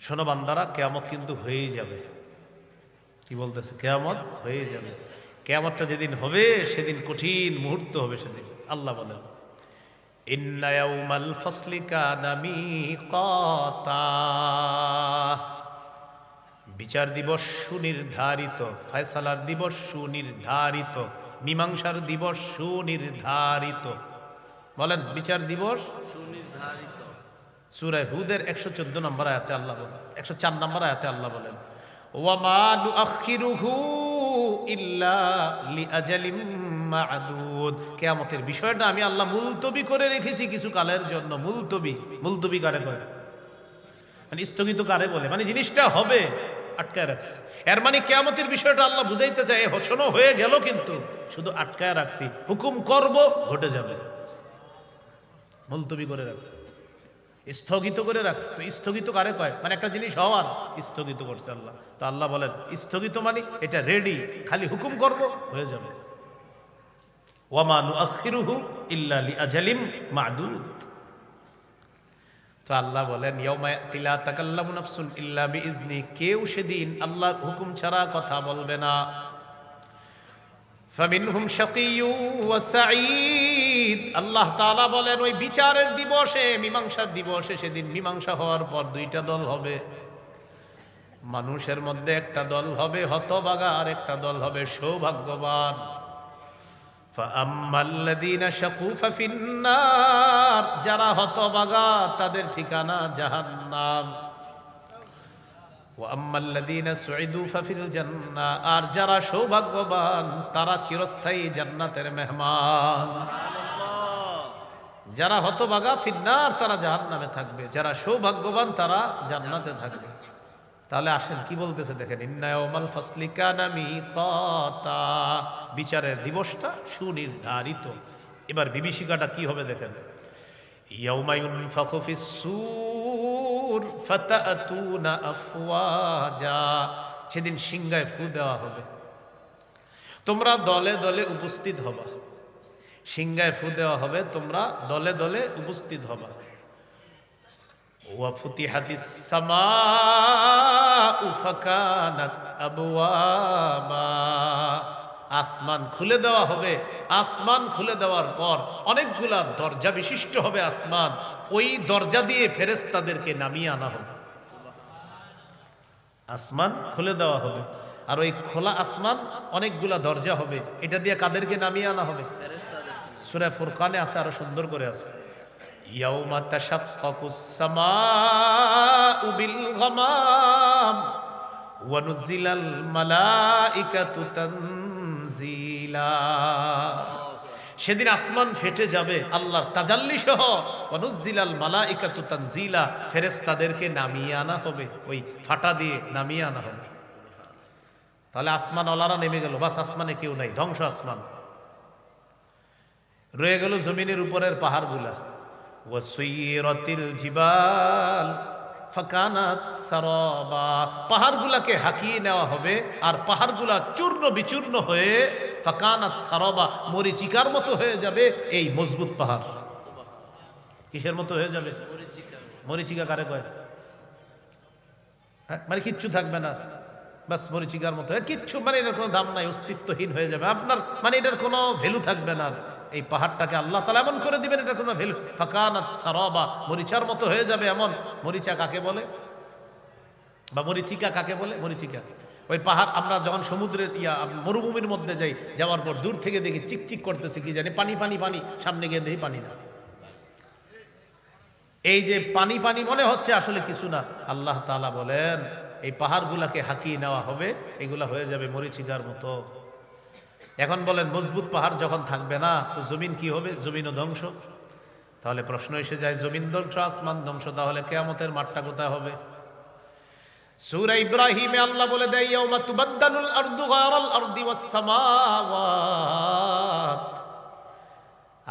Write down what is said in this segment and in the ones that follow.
শোনো বান্দারা, কিয়ামত কিন্তু হয়েই যাবে। কি বলতেছে? কিয়ামত হয়ে যাবে। কিয়ামতটা যেদিন হবে সেদিন কঠিন মুহূর্ত হবে। সেদিন আল্লাহ বলেন, ইন্না ইয়াউমাল ফাসলি কানা মিকাতা, বিচার দিবস সুনির্ধারিত, ফয়সালার দিবস সুনির্ধারিত, মীমাংসার দিবস সুনির্ধারিত। বলেন, বিচার দিবস সুনির্ধারিত। সূরা হুদের 114 নম্বর আয়াতে আল্লাহ বলেন, 104 নম্বর আয়াতে আল্লাহ বলেন, ওয়ামা নুআখিরুহু ইল্লা লিআজালিম মা'দুদ। কিয়ামতের বিষয়টা আমি আল্লাহ মুলতবি করে রেখেছি কিছু কালের জন্য। মুলতবি কারে কয়? মানে স্থগিত কারে বলে? মানে জিনিসটা হবে, আটকায় রাখছি। এর মানে কিয়ামতের বিষয়টা আল্লাহ বুঝাইতে চায়, শোনো হয়ে গেল, কিন্তু শুধু আটকায় রাখছি, হুকুম করব, ঘটে যাবে। মুলতবি করে রাখছি, স্থগিত করে রাখছে। তো স্থগিত কারে কয়? মানে একটা জিনিস হওয়ার স্থগিত করছে আল্লাহ। তো আল্লাহ বলেন, স্থগিত মানে এটা রেডি, খালি হুকুম করব, হয়ে যাবে। ওয়ামা নুআখিরুহু ইল্লা লিআজালিম মা'দুদ। তো আল্লাহ বলেন, ইয়াউমা ইয়াতি লা তাকাল্লামু নাফসুন ইল্লা বিইজনি, কেউ সেদিন আল্লাহর হুকুম ছাড়া কথা বলবে না। ফামিনহুম শাকিয়্যু ওয়া সাঈদ। আল্লাহ তাআলা বলেন, ওই বিচারের দিবসে, মীমাংসার দিবসে, সেদিন মীমাংসা হওয়ার পর দুইটা দল হবে। মানুষের মধ্যে একটা দল হবে হতভাগা, আর একটা দল হবে সৌভাগ্যবান। ফাআম্মাল্লাযীনা শাকু ফাফিন্নার, যারা হতভাগা তাদের ঠিকানা জাহান্নাম। ওয়া আম্মাল্লাযীনা সুঈদু ফাফিল জান্নাহ, আর যারা সৌভাগ্যবান তারা চিরস্থায়ী জান্নাতের মেহমান। যারা হতভাগা ফিন্নার, তারা জাহান্নামে থাকবে, যারা সৌভাগ্যবান তারা জান্নাতে থাকবে। তাহলে আসেন কি বলতেছে দেখেন, ইন্না ইয়াউমাল ফাসলি কানা মিকাতা, বিচারের দিবসটা সুনির্ধারিত। এবার বিভীষিকাটা কি হবে দেখেন, ইয়াউমা ইউনফাখু ফিস-সূর ফাতাতুনা আফওয়াজা, সেদিন সিংহায় ফু দেওয়া হবে, তোমরা দলে দলে উপস্থিত হবা। সিংহায় ফু দেওয়া হবে, তোমরা দলে দলে উপস্থিত হবা। ওয়া ফুতিহাতিস সামাউ ফাকানাত আবওয়াবা, আসমান খুলে দেওয়া হবে। আসমান খুলে দেওয়ার পর অনেকগুলা দরজা বিশিষ্ট হবে আসমান, ওই দরজা দিয়ে ফেরেশতাদেরকে নামিয়ে আনা হবে। আসমান খুলে দেওয়া হবে, আর ওই খোলা আসমান অনেকগুলা দরজা হবে, এটা দিয়ে কাদেরকে নামিয়ে আনা হবে? সূরা ফুরকানে আছে, আরো সুন্দর করে আছে, ইয়াউমা তাশাক্কাকুস সামাউ বিল গামাম ওয়া নুজিলাল মালাইকাতু তানজিলা। সেদিন আসমান ফেটে যাবে আল্লাহর তাজাল্লি সহ, ওয়া নুজিলাল মালাইকাতু তানজিলা, ফেরেশতাদেরকে নামিয়ে আনা হবে, ওই ফাটা দিয়ে নামিয়ে আনা হবে। তাহলে আসমান ওয়ালারা নেমে গেল, বাস আসমানে কেউ নাই, ধ্বংস আসমান। রয়ে গেল জমিনের উপরের পাহাড়গুলা। ওয়াসুইরাতিল জিবাল ফাকানাত সারাবা, পাহাড়গুলাকে হাকিয়ে নেওয়া হবে, আর পাহাড়গুলা চূর্ণ বিচূর্ণ হয়ে ফাকানাত সারাবা, মরিচিকার মতো হয়ে যাবে। এই মজবুত পাহাড় কিসের মতো হয়ে যাবে? মরিচিকা কারে কয়? মানে কিচ্ছু থাকবে না, বাস মরিচিকার মতো, কিচ্ছু, মানে এটার কোনো দাম নাই, অস্তিত্বহীন হয়ে যাবে আপনার, মানে এটার কোনো ভ্যালু থাকবে না। এই পাহাড়টাকে আল্লাহ তাআলা এমন করে দিবেন, এটা কোনো ভ্যালু, ফাকানাত সারাবা, মরিচার মতো হয়ে যাবে। এমন মরিচা কাকে বলে, বা মরিচিকা কাকে বলে? মরিচিকা ওই পাহাড়, আমরা যখন সমুদ্রের মরুভূমির মধ্যে যাই, যাওয়ার পর দূর থেকে দেখি চিকচিক করতেছে, কি জানি পানি পানি পানি, সামনে গিয়ে দেখি পানি না। এই যে পানি পানি মনে হচ্ছে, আসলে কিছু না। আল্লাহ তাআলা বলেন, এই পাহাড়গুলাকে হাকিয়ে নেওয়া হবে, এগুলা হয়ে যাবে মরিচিকার মতো। এখন বলেন, মজবুত পাহাড় যখন থাকবে না, তো জমিন কি হবে? জমিনও ধ্বংস। তাহলে প্রশ্ন এসে যায়, জমিন ধ্বংস, আসমান ধ্বংস, তাহলে কিয়ামতের মাঠটা কোথায় হবে? সূরা ইব্রাহিমে আল্লাহ বলে দেয়, ইয়াউমা তুবাদদালুল আরদু গায়রাল আরদি ওয়াস সামাওয়াত,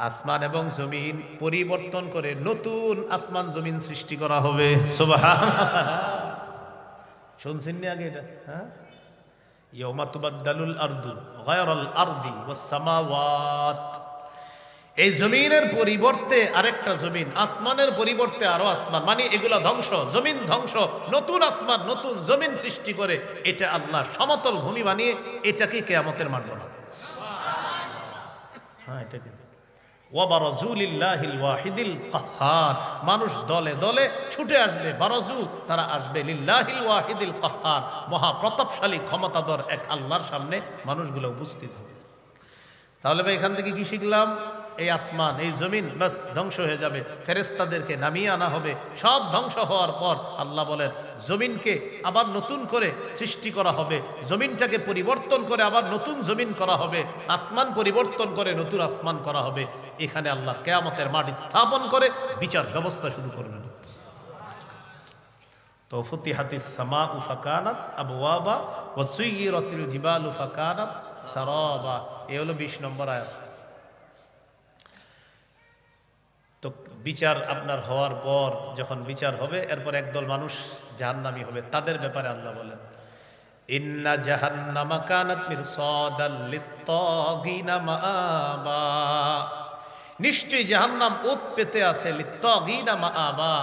আসমান এবং জমিন পরিবর্তন করে নতুন আসমান জমিন সৃষ্টি করা হবে। সুবহানাল্লাহ, শুনছেন নি আগে এটা? হ্যাঁ, ইয়াউমা তুবাদদালুল আরদু গায়রাল আরদি ওয়াস সামাওয়াত, এই জমিনের পরিবর্তে আরেকটা জমিন, আসমানের পরিবর্তে আরো আসমান, মানে এগুলা ধ্বংস, জমিন ধ্বংস, নতুন আসমান নতুন জমিন সৃষ্টি করে এটা আল্লাহ সমতল ভূমি বানিয়ে এটাকে কিয়ামতের মাঠ বানাবে। হ্যাঁ, এটা কি ওয়াবারাজুলিল্লাহিল ওয়াহিদিল কাহ্হার, মানুষ দলে দলে ছুটে আসবে, বারাজু তারা আসবে লিল্লাহিল ওয়াহিদিল কাহ্হার, মহাপ্রতাপশালী ক্ষমতাধর এক আল্লাহর সামনে মানুষগুলো উপস্থিত হবে। তাহলে ভাই এখান থেকে কি শিখলাম? এই আসমান এই জমিন বাস ধ্বংস হয়ে যাবে, ফেরেশতাদেরকে নামিয়ে আনা হবে। সব ধ্বংস হওয়ার পর আল্লাহ বলেন জমিনকে আবার নতুন করে সৃষ্টি করা হবে, জমিনটাকে পরিবর্তন করে আবার নতুন জমিন করা হবে, আসমান পরিবর্তন করে নতুন আসমান করা হবে। এখানে আল্লাহ কিয়ামতের মাঠ স্থাপন করে বিচার ব্যবস্থা শুরু করবেন। তো ফুতিহাতিস সামাউ ফাকানাত আবওয়াবা ওয়া সুয়িরাতিল জিবালু ফাকানাত সারাবা। এই হলো 20 নম্বর আয়াত। তো বিচার আপনার হওয়ার পর যখন বিচার হবে, এরপর একদল মানুষ জাহান্নামী হবে, তাদের ব্যাপারে আল্লাহ বলেন ইন্না জাহান্নামা কানাত মিরসাদাল লিত্তাগিনা মাআবা, নিশ্চয়ই জাহান্নাম ওত পেতে আছে, লিত্তাগিনা মাআবা,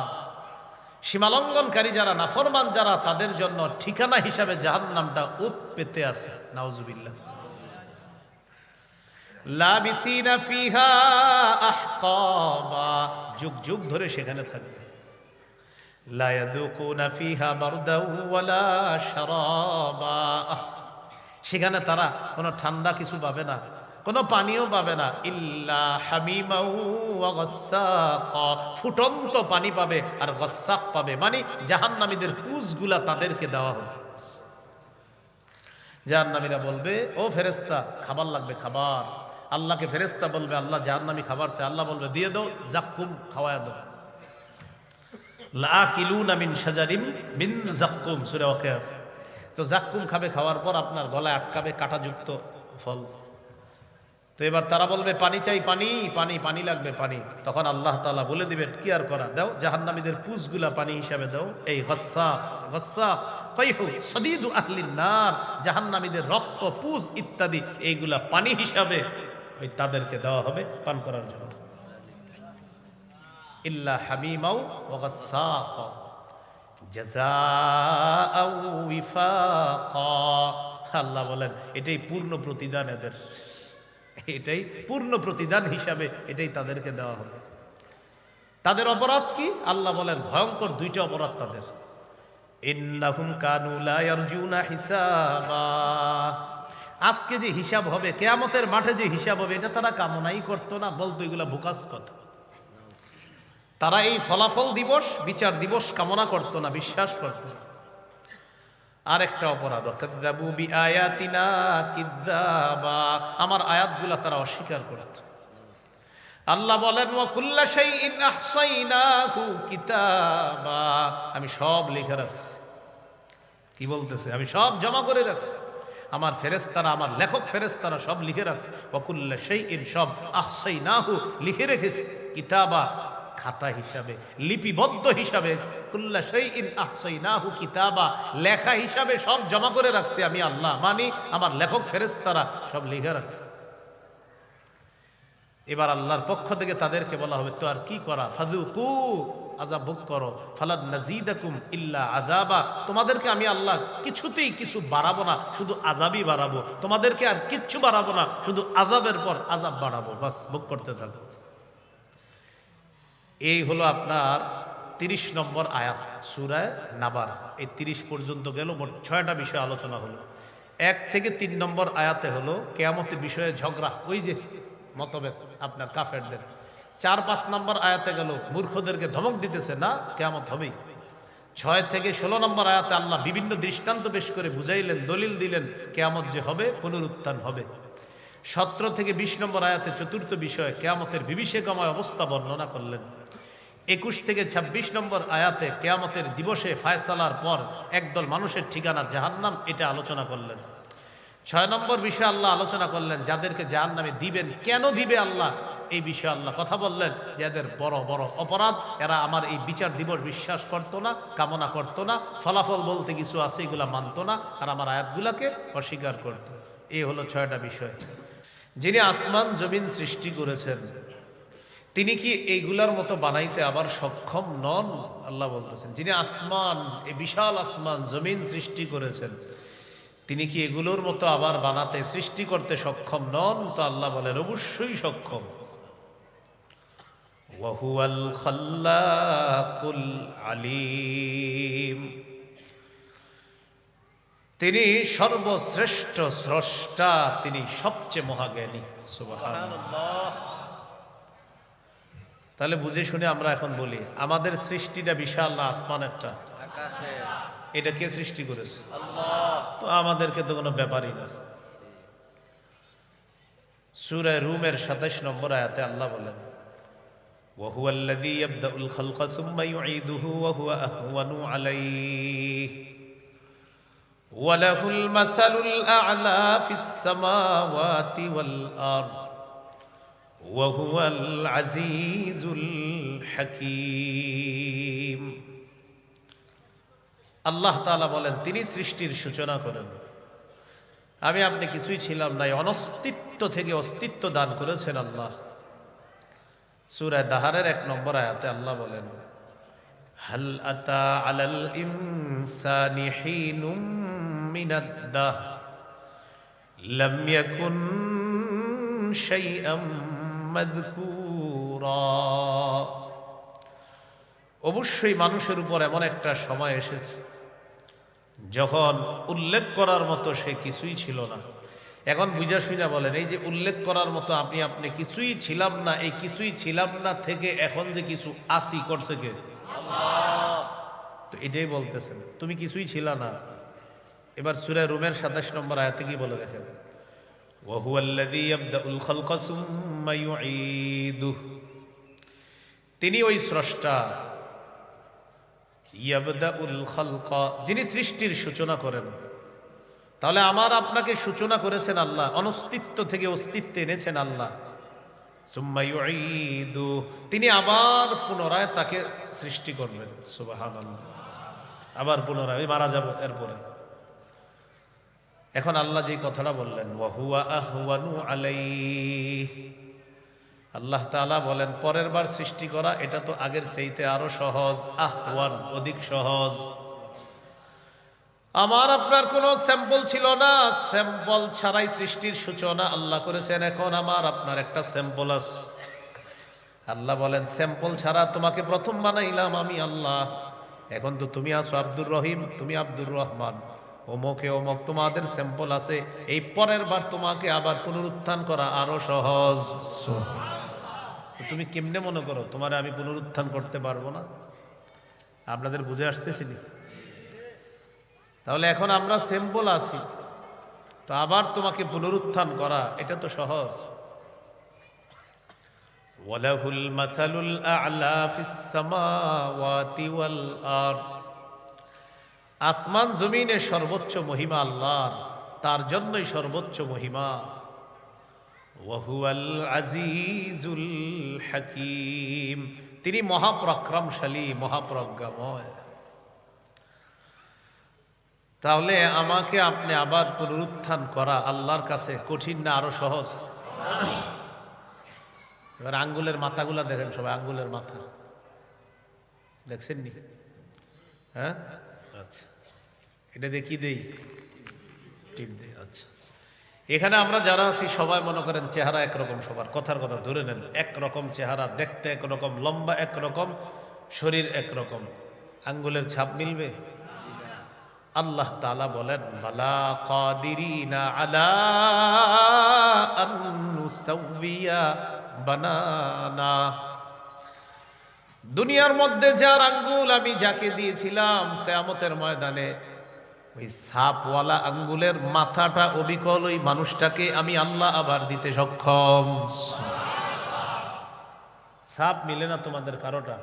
সীমালঙ্ঘনকারী যারা, নাফরমান যারা, তাদের জন্য ঠিকানা হিসাবে জাহান্নামটা ওত পেতে আছে। নাউজুবিল্লাহ। লাবিথিনা ফিহা আহকাবা, যুগ যুগ ধরে সেখানে থাকবে। লা ইয়াদুকুনা ফিহা বারদাও ওয়ালা শারাবা, সেখানে তারা কোনো ঠান্ডা কিছু পাবে না, কোনো পানিও পাবে না। ইল্লা হামিমাও ওয়া গাসসাকা, ফুটন্ত পানি পাবে আর গাসসাক পাবে, মানে জাহান্নামীদের পুজগুলা তাদেরকে দেওয়া হবে। জাহান্নামীরা বলবে ও ফেরেশতা খাবার লাগবে, খাবার। আল্লাহকে ফেরেশতা বলবে আল্লাহ জাহান্নামী খাবার চায়, আল্লাহ বলবে দিয়ে দাও, জাক্কুম খাওয়ায়া দাও। লাকিলুনা মিন শাজারিম মিন জাক্কুম, সূরা ওয়াকিয়া। তো জাক্কুম খাবে, খাওয়ার পর আপনার গলায় আটকাবে কাঁটাযুক্ত ফল। তো এবার তারা বলবে পানি চাই, পানি পানি পানি লাগবে পানি। তখন আল্লাহ তাআলা বলে দিবেন কি আর করা, দাও জাহান্নামীদের পুজগুলা পানি হিসাবে দাও। এই গাসসাক, গাসসাক কাইহু সদীদু আহলিন নার, জাহান্নামীদের রক্ত পুজ ইত্যাদি এইগুলা পানি হিসাবে ওই তাদেরকে দেওয়া হবে পান করার জন্য। ইল্লা হামিমাও ওয়া গাসসাক জাযাআও ওয়িফাকা, আল্লাহ বলেন এটাই পূর্ণ প্রতিদান এদের, এটাই পূর্ণ প্রতিদান হিসাবে এটাই তাদেরকে দেওয়া হবে। তাদের অপরাধ কি? আল্লাহ বলেন ভয়ঙ্কর দুইটা অপরাধ তাদের। ইন্নাহুম কানু লা ইয়ারজুনা হিসাবা, আজকে যে হিসাব হবে, কিয়ামতের মাঠে যে হিসাব হবে, এটা তারা কামনাই করতো না, বলতো এগুলা বুকাস কথা। তারা এই ফলাফল দিবস, বিচার দিবস কামনা করতো না, বিশ্বাস করতো না। আরেকটা অপরাধ, কাযযাবু বিআয়াতিনা কিযযাবা, আমার আয়াতগুলা তারা অস্বীকার করত। আল্লাহ বলেন ওয়া কুল্লা শাইইন আহসাইনাহু কিতাবা, আমি সব লিখে রাখছি। কি বলতেছে? আমি সব জমা করে রাখছি, আমার ফেরেশতারা, আমার লেখক ফেরেশতারা সব লিখে রাখছে। ওয়া কুল্লা শাইইন, সব, আহসাইনাহু লিখে রেখেছি, কিতাবা খাতা হিসাবে, লিপিবদ্ধ হিসাবে। কুল্লা শাইইন আহসাইনাহু কিতাবা, লেখা হিসাবে সব জমা করে রাখছি আমি আল্লাহ, মানে আমার লেখক ফেরেশতারা সব লিখে রাখছে। এবার আল্লাহর পক্ষ থেকে তাদেরকে বলা হবে তো আর কি করা, ফাযুকু, আযাব ভোগ করো, ফালান নাযীদাকুম ইল্লা আযাবা, তোমাদেরকে আমি আল্লাহ কিছুতেই কিছু বাড়াবো না, শুধু আযাবই বাড়াবো, তোমাদেরকে আর কিচ্ছু বাড়াবো না, শুধু আযাবের পর আযাব বাড়াবো, বাস ভোগ করতে থাকো। এই হলো আপনার 30 নম্বর আয়াত সূরা নাবার। এই 30 পর্যন্ত গেল, মোট 6টা বিষয় আলোচনা হলো। 1 থেকে 3 নম্বর আয়াতে হলো কিয়ামতের বিষয়ে ঝগড়া, ওই যে মতভেদ আপনার কাফেরদের। 4-5 নম্বর আয়াতে গেল মূর্খদেরকে ধমক দিতেছে না কিয়ামত হবেই। 6 থেকে 16 নম্বর আয়াতে আল্লাহ বিভিন্ন দৃষ্টান্ত পেশ করে বুঝাইলেন, দলিল দিলেন কিয়ামত যে হবে, পুনরুত্থান হবে। 17 থেকে 20 নম্বর আয়াতে চতুর্থ বিষয় কিয়ামতের বিভীষিকাময় অবস্থা বর্ণনা করলেন। 21 থেকে 26 নম্বর আয়াতে কিয়ামতের দিবসে ফায়সালার পর একদল মানুষের ঠিকানা জাহান্নাম, এটা আলোচনা করলেন। 6 নম্বর বিষয়ে আল্লাহ আলোচনা করলেন যাদেরকে জাহান্নামে দিবেন, কেন দিবে আল্লাহ, এই বিষয়ে আল্লাহ কথা বললেন যে এদের বড় বড় অপরাধ, এরা আমার এই বিচার দিবস বিশ্বাস করতো না, কামনা করতো না, ফলাফল বলতে কিছু আছে এগুলা মানতো না, আর আমার আয়াতগুলাকে অস্বীকার করত। এই হলো 6টা বিষয়। যিনি আসমান জমিন সৃষ্টি করেছেন, তিনি কি এইগুলার মতো বানাইতে আবার সক্ষম নন? আল্লাহ বলতেছেন, যিনি আসমান, এই বিশাল আসমান জমিন সৃষ্টি করেছেন, তিনি কি এগুলোর মতো আবার বানাতে, সৃষ্টি করতে সক্ষম নন? তো আল্লাহ বলেন অবশ্যই সক্ষম। ওয়াহুয়াল খাল্লাকুল আলিম, তিনি সর্বশ্রেষ্ঠ স্রষ্টা, তিনি সবচেয়ে মহাজ্ঞানী। সুবহানাল্লাহ। তাহলে বুঝে শুনে আমরা এখন বলি, আমাদের সৃষ্টিটা বিশাল না আসমানেরটা? এটা কে সৃষ্টি করেছে? আল্লাহ। তো আমাদেরকে তো কোনো ব্যাপারই না। সূরা রুমের ২৭ নম্বর আয়াতে আল্লাহ বলেন, ওয়াহুয়াল্লাযী ইয়াবদাউল খালকা সুম্মা ইউঈদুহু ওয়া হুয়া আহওয়ানু আলাইহি ওয়া লাহুল মাসালুল আ'লা ফিস সামাওয়াতি ওয়াল আরদ ওয়া হুয়াল আজিজুল হাকীম। আল্লাহ তাআলা বলেন, তিনি সৃষ্টির সূচনা করেন। আমি আপনি কিছুই ছিলাম না, অনস্তিত্ব থেকে অস্তিত্ব দান করেছেন আল্লাহ। সূরা দাহারের ১ নম্বর আয়াতে আল্লাহ বলেন, হাল আতা আলাল ইনসানি হিনুম মিনাদ দাহর লাম ইয়াকুন শাইআম মাযকুরা। অবশ্যই মানুষের উপর এমন একটা সময় এসেছে যখন উল্লেখ করার মতো সে কিছুই ছিল না। এখন বুঝা শুনা বলেন, এই যে উল্লেখ করার মতো আপনি কিছুই ছিলাম না, এই কিছুই ছিলাম না থেকে এখন যে কিছু আসি করছে কে? আল্লাহ। তো এটাই বলতেছেন, তুমি কিছুই ছিলা না। এবার সূরা রুমের ২৭ নম্বর আয়াতে কি বলে দেখেন, ওয়াহুয়াল্লাযী ইয়াবদাউল খালকা সুম্মা ইউঈদুহু, তিনি ওই স্রষ্টা, ইয়াবদাউল খালকা, যিনি সৃষ্টির সূচনা করেন। তাহলে আমার আপনাকে সূচনা করেছেন আল্লাহ, অনস্তিত্ব থেকে অস্তিত্বে এনেছেন আল্লাহ। সুম্মা ইউঈদু, তিনি আবার পুনরায় তাকে সৃষ্টি করবেন। সুবহানাল্লাহ। আবার পুনরায় মারা যাব এরপরে। এখন আল্লাহ যে কথাটা বললেন, ওয়া হুয়া আহওয়ানু আলাইহি, আল্লাহ তাআলা বলেন পরের বার সৃষ্টি করা এটা তো আগের চাইতে আরো সহজ। আহওয়ান, অধিক সহজ। আমার আপনার কোনো স্যাম্পল ছিল না, স্যাম্পল ছাড়াই সৃষ্টির সূচনা আল্লাহ করেছেন। এখন আমার আপনার একটা স্যাম্পল আছে। আল্লাহ বলেন, স্যাম্পল ছাড়া তোমাকে প্রথম বানাইলাম আমি আল্লাহ। এখন তো তুমি আছো আব্দুর রহিম, তুমি আব্দুর রহমান, অমুকে অমুক, তোমাদের স্যাম্পল আছে। এই পরের বার তোমাকে আবার পুনরুত্থান করা আরো সহজ। তুমি কেমনে মনে করো তোমারে আমি পুনরুত্থান করতে পারবো না? আপনাদের বুঝে আসতেছি না? তাহলে এখন আমরা স্যাম্পল আছি, তো আবার তোমাকে পুনরুত্থান করা এটা তো সহজ। ওয়ালাহুল মাসালুল আ'লা ফিস সামাওয়াতি ওয়াল আরদ, আসমান জমিনে সর্বোচ্চ মহিমা আল্লাহর, তার জন্যই সর্বোচ্চ মহিমা। ওয়া হুয়াল আজিজুল হাকীম, তিনি মহাপরাক্রমশালী, মহাপ্রজ্ঞাময়। তাহলে আমাকে আপনি আবার পুনরুত্থান করা আল্লাহর কাছে কঠিন না আরো সহজ? এবার আঙ্গুলের মাথাগুলা দেখেন সবাই, আঙ্গুলের মাথা দেখছেন নি? হ্যাঁ, আচ্ছা, এটা দিয়ে কি দেই? টিপ দেই। আচ্ছা, এখানে আমরা যারা আছি সবাই মনে করেন চেহারা একরকম, সবার কথার কথা ধরে নেন, একরকম চেহারা, দেখতে একরকম, লম্বা একরকম, শরীর একরকম, আঙ্গুলের ছাপ মিলবে? আল্লাহ তাআলা বলেন, বালা কাদিরিনা আলা আন নুসাউইয়া বানানা। দুনিয়ার মধ্যে যার আঙ্গুল আমি যাকে দিয়েছিলাম, কিয়ামতের ময়দানে ওই সাপওয়ালা আঙ্গুলের মাথাটা অবিকল ওই মানুষটাকে আমি আল্লাহ আবার দিতে সক্ষম। সাপ মিলে না তোমাদের কারোটা?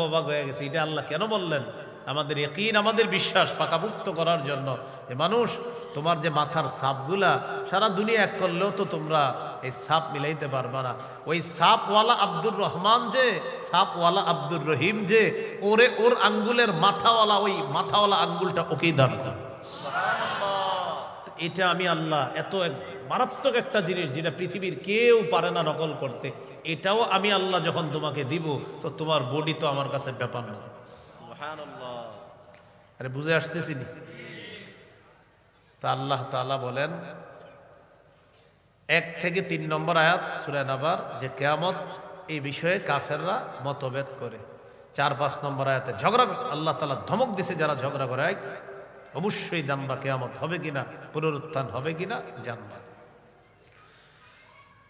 অবাক হয়ে গেছে, এটা আল্লাহ কেন বললেন? আমাদের ইয়াকিন, আমাদের বিশ্বাস পাকাপুক্ত করার জন্য। যে মানুষ, তোমার যে মাথার সাপগুলা সারা দুনিয়া এক করলেও তো তোমরা এই সাপ মিলাইতে পারবা না। ওই সাপওয়ালা আব্দুর রহমান যে, সাপওয়ালা আব্দুর রহিম যে, ওরে ওর আঙ্গুলের মাথাওয়ালা, ওই মাথাওয়ালা আঙ্গুলটা ওকেই দান কর। এটা আমি আল্লাহ এত মারাত্মক একটা জিনিস যেটা পৃথিবীর কেউ পারে না নকল করতে, এটাও আমি আল্লাহ যখন তোমাকে দিব, তো তোমার বডি তো আমার কাছে ব্যাপার না। সুবহানাল্লাহ। আরে বুঝে আসতেছি নি? তা আল্লাহ তাআলা বলেন 1 থেকে 3 নম্বর আয়াত সূরা নাবার যে কিয়ামত এই বিষয়ে কাফেররা মতভেদ করে। 4-5 নম্বর আয়াতে ঝগড়া, আল্লাহ তাআলা ধমক দিছে যারা ঝগড়া করে, অবশ্যই জানবা কিয়ামত হবে কিনা, পুনরুত্থান হবে কিনা জানবা।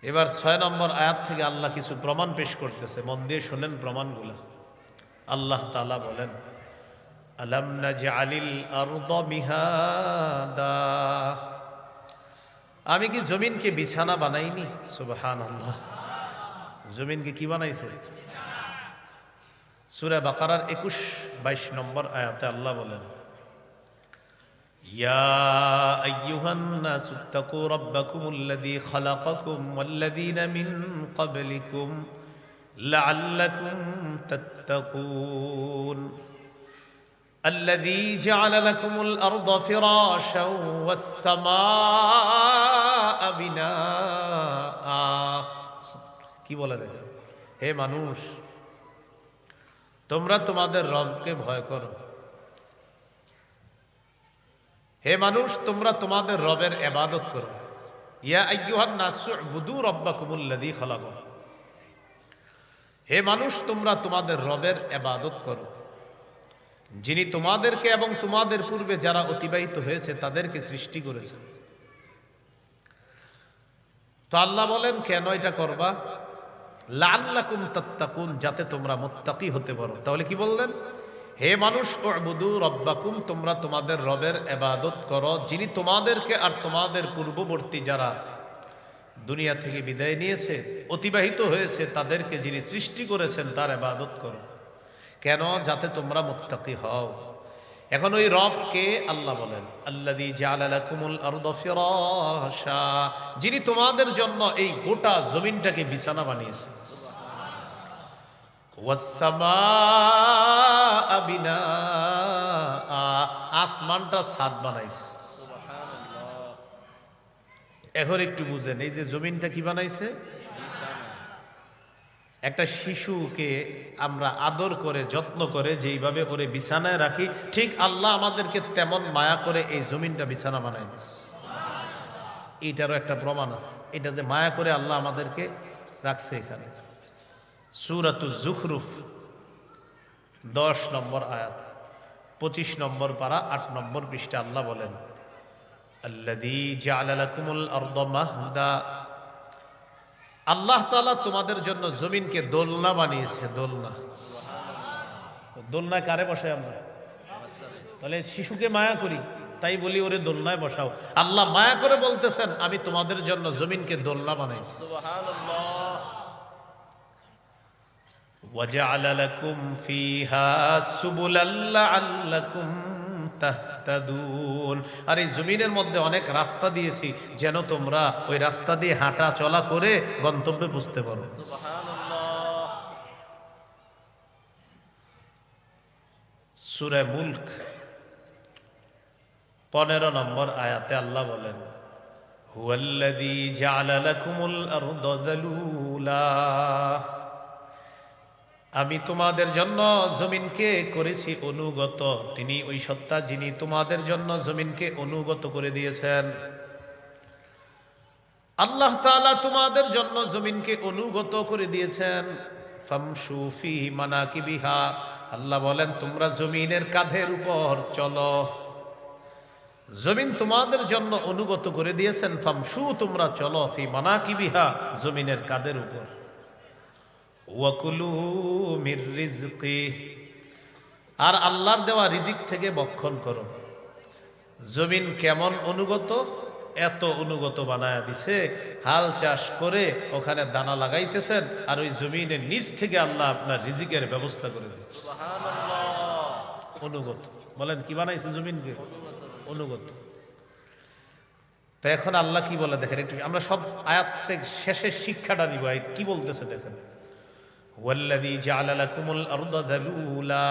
এবার 6 নম্বর আয়াত থেকে আল্লাহ কিছু প্রমাণ পেশ করতেছে, মন দিয়ে শোনেন প্রমাণগুলো। আল্লাহ তাআলা বলেন আলাম নাজআলিল আরদা মিহাদা, আমি কি জমিনকে বিছানা বানাইনি? সুবহানাল্লাহ, জমিনকে কি বানাইছে? সূরা বাকারার 21-22 নম্বর আয়াতে আল্লাহ বলেন ইয়া আইয়ুহান নাসু তাকু রাব্বাকুমুল্লাযী খালাকাকুম ওয়াল্লাযীনা মিন ক্বাবলিকুম লাআল্লাকুম তাত্তাকুন الذي جعل لكم الأرض فراشا والسماء بناء। কি বলে দেখেন, হে মানুষ তোমরা তোমাদের রবকে ভয় করো, হে মানুষ তোমরা তোমাদের রবের ইবাদত করো। ইয়া আইয়ুহান নাসু উবুদু রাব্বাকুমুল্লাযী খালাকাকুম, হে মানুষ তোমরা তোমাদের রবের ইবাদত করো যিনি তোমাদেরকে এবং তোমাদের পূর্বে যারা অতিবাহিত হয়েছে তাদেরকে সৃষ্টি করেছে। তো আল্লাহ বলেন কেন এটা করবা? লাআল্লাকুম তাত্তাকুন, যাতে তোমরা মুত্তাকি হতে পারো। তাহলে কি বললেন? হে মানুষ উবুদু রাব্বাকুম, তোমরা তোমাদের রবের ইবাদত করো যিনি তোমাদেরকে আর তোমাদের পূর্ববর্তী যারা দুনিয়া থেকে বিদায় নিয়েছে, অতিবাহিত হয়েছে, তাদেরকে যিনি সৃষ্টি করেছেন তার ইবাদত করো। কেন? যাতে তোমরা মুত্তাকি হও। এখন ওই রবকে আল্লাহ বলেন আল্লাযী জাআলা লাকুমুল আরদা ফিরাশা, যিনি তোমাদের জন্য এই গোটা জমিনটাকে বিছানা বানিয়েছে। ওয়াস সামাআ বিনাআ, আসমানটা ছাদ বানাইছে। এখন একটু বুঝেন, এই যে জমিনটা কি বানাইছে? একটা শিশুকে আমরা আদর করে যত্ন করে যেইভাবে ওরে বিছানায় রাখি, ঠিক আল্লাহ আমাদেরকে তেমন মায়া করে এই জমিনটা বিছানা বানাই দিচ্ছে। এইটারও একটা প্রমাণ আছে, এটা যে মায়া করে আল্লাহ আমাদেরকে রাখছে। এখানে সূরাতুজ যুখরুফ 10 নম্বর আয়াত 25 নম্বর পারা 8 নম্বর পৃষ্ঠা আল্লাহ বলেন আল্লাযী জাআলা লাকুমুল আরদা মাহদা, আল্লাহ তাআলা তোমাদের জন্য জমিনকে দোলনা বানিয়েছে। দোলনা, দোলনায় কারে বসাই আমরা? তাহলে শিশুকে মায়া করি তাই বলি ওরে দোলনায় বসাও। আল্লাহ মায়া করে বলতেছেন আমি তোমাদের জন্য জমিনকে দোলনা বানাইছি। সুবহানাল্লাহ। ওয়াজআলা লাকুম ফিহা সুবুলাল লাআল্লাকুম তাহতাদুন, আর এই জমিনের মধ্যে অনেক রাস্তা দিয়েছি যেন তোমরা ওই রাস্তা দিয়ে হাঁটা চলা করে গন্তব্যে পৌঁছতে পারো। সুবহানাল্লাহ। সূরা মুলক 15 নম্বর আয়াতে আল্লাহ বলেন হুয়াল্লাযী জাআলা লাকুমুল আরদা যালুলা, আমি তোমাদের জন্য জমিনকে করেছি অনুগত। তিনি ওই সত্তা যিনি তোমাদের জন্য জমিনকে অনুগত করে দিয়েছেন। আল্লাহ তাআলা তোমাদের জন্য জমিনকে অনুগত করে দিয়েছেন। ফামশু ফি মানাকিবিহা, আল্লাহ বলেন তোমরা জমিনের কাঁধের উপর চলো। জমিন তোমাদের জন্য অনুগত করে দিয়েছেন। ফামশু, তোমরা চলো, ফি মানাকিবিহা, জমিনের কাঁধের উপর। ওয়াকুলু মির রিজকি, আর আল্লাহর দেওয়া রিজিক থেকে ভক্ষণ করো। জমিন কেমন অনুগত? এত অনুগত বানায়া দিছে, হাল চাষ করে ওখানে দানা লাগাইতেছেন আর ওই জমিনের নিচ থেকে আল্লাহ আপনার রিজিকের ব্যবস্থা করে দিচ্ছে। সুবহানাল্লাহ। অনুগত বলেন, কি বানাইছে জমিনকে? অনুগত। তো এখন আল্লাহ কি বলে দেখেন একটু, আমরা সব আয়াত থেকে শেষের শিক্ষাটা নিব। কি বলতেছে দেখেন, ওয়াল্লাযী জাআলা লাকুমুল আরদা যালুলা,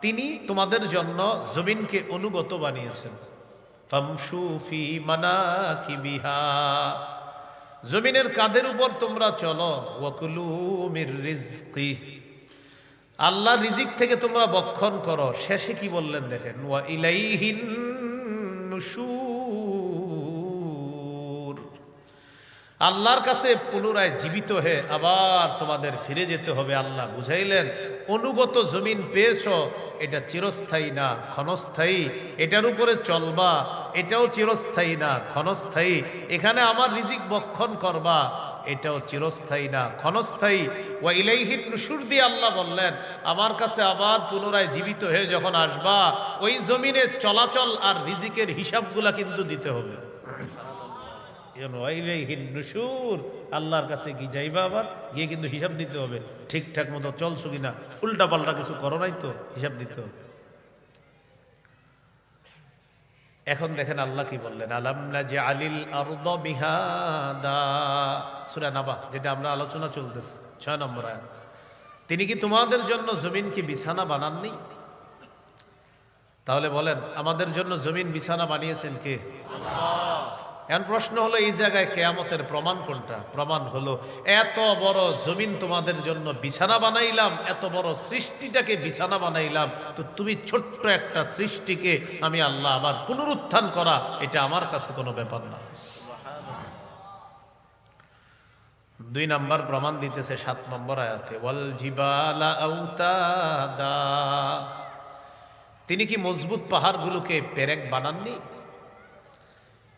তিনি তোমাদের জন্য জমিনকে অনুগত বানিয়েছেন। ফামশু ফি মানাকিবিহা, জমিনের কাঁধের উপর তোমরা চলো। ওয়াকুলু মির রিজকি, আল্লাহ রিজিক থেকে তোমরা ভক্ষণ করো। শেষে কি বললেন দেখেন, ওয়া ইলাইহিন নুশুর, আল্লাহর কাছে পুনরায় জীবিত হয়ে আবার তোমাদের ফিরে যেতে হবে। আল্লাহ বুঝাইলেন অনুগত জমিন পেয়েছো, এটা চিরস্থায়ী না ক্ষণস্থায়ী, এটার উপরে চলবা, এটাও চিরস্থায়ী না ক্ষণস্থায়ী। এখানে আমার রিজিক ভক্ষণ করবা, এটাও চিরস্থায়ী না ক্ষণস্থায়ী। ওয়া ইলাইহিন নুশুর দিয়ে আল্লাহ বললেন আমার কাছে আবার পুনরায় জীবিত হয়ে যখন আসবা, ওই জমিনে চলাচল আর রিজিকের হিসাবগুলা কিন্তু দিতে হবে। আল্লাহর কাছে কি যাইবা, আবার গিয়ে কিন্তু হিসাব দিতে হবে, ঠিকঠাক মতো চলছো কিনা, উল্টা পাল্টা কিছু করো নাই তো, হিসাব দিতে হবে। এখন দেখেন আল্লাহ কি বললেন, আলাম নাজআলিল আরদ মিহাদা, সূরা নাবা, যেটা আমরা আলোচনা চলতেছে 6 নম্বর আয়াত। তিনি কি তোমাদের জন্য জমিন কি বিছানা বানাননি? তাহলে বলেন আমাদের জন্য জমিন বিছানা বানিয়েছেন কে? এখন প্রশ্ন হলো এই জায়গায় কিয়ামতের প্রমাণ কোনটা? প্রমাণ হলো এত বড় জমিন তোমাদের জন্য বিছানা বানাইলাম, এত বড় সৃষ্টিটাকে বিছানা বানাইলাম, তো তুমি ছোট্ট একটা সৃষ্টিকে আমি আল্লাহ আবার পুনরুত্থান করা, এটা আমার কাছে কোনো ব্যাপার না। 2 নম্বর প্রমাণ দিতেছে 7 নম্বর আয়াতে, ওয়াল জিবালা আওতাদা, তিনি কি মজবুত পাহাড়গুলোকে পেরেক বানাননি?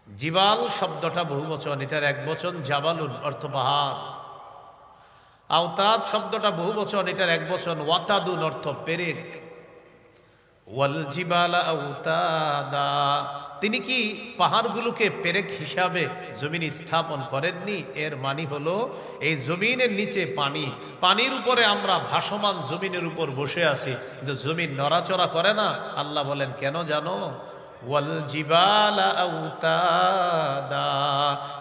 জিবাল শব্দটা বহুবচন, এটার একবচন জাবালুন, অর্থ পাহাড়। আওতাদ শব্দটা বহুবচন, এটার একবচন ওয়াতাদুন, অর্থ পেরেক। ওয়াল জিবালা আওতাদা, তিনি কি পাহাড়গুলোকে পেরেক হিসাবে জমিন স্থাপন করেননি? এর মানে হলো এই জমিনের নিচে পানি, পানির উপরে আমরা ভাসমান জমিনের উপর বসে আছি, কিন্তু জমিন নড়াচড়া করে না। আল্লাহ বলেন কেন জানো? ওয়াল জিবালা আওতাদা,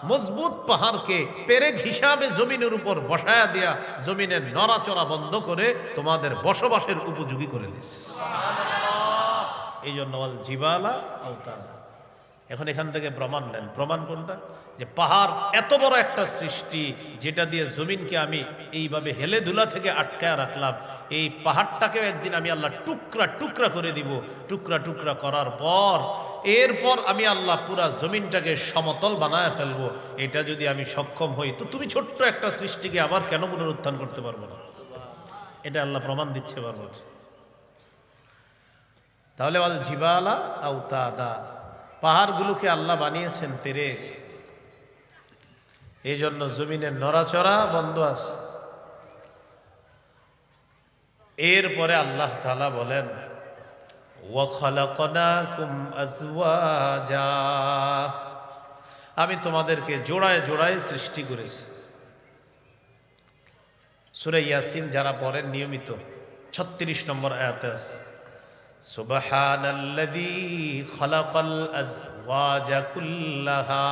মজবুত পাহাড়কে পেরেক হিসাবে জমিনের উপর বসায়া দিয়া জমিনের নড়াচড়া বন্ধ করে তোমাদের বসবাসের উপযোগী করে দিয়েছে। এই জন্য ওয়াল জিবালা আওতাদা। এখন এখান থেকে প্রমাণ নেন, প্রমাণ কোনটা? যে পাহাড় এত বড় একটা সৃষ্টি, যেটা দিয়ে জমিনকে আমি এইভাবে হেলে ধুলা থেকে আটকায় রাখলাম, এই পাহাড়টাকেও একদিন আমি আল্লাহ টুকরা টুকরা করে দিব। টুকরা টুকরা করার পর এরপর আমি আল্লাহ পুরা জমিনটাকে সমতল বানায় ফেলবো। এটা যদি আমি সক্ষম হই, তো তুমি ছোট্ট একটা সৃষ্টিকে আবার কেন পুনরুত্থান করতে পারবো না? এটা আল্লাহ প্রমাণ দিচ্ছে বারবার। তাহলে ওয়াল জিবালা আওতাদা, পাহাড়গুলোকে আল্লাহ বানিয়েছেন পেরেক, এই জন্য জমিনের নড়াচড়া বন্ধ আছে। এরপরে আল্লাহ তাআলা বলেন ওয়া খালাকনাকুম আজওয়াজা, আমি তোমাদেরকে জোড়ায় জোড়ায় সৃষ্টি করেছি। সূরা ইয়াসিন যারা পড়েন নিয়মিত 36 নম্বর আয়াতে আছে, সুবহানাল্লাযী খালাকাল আজওয়াজা কুল্লাহা,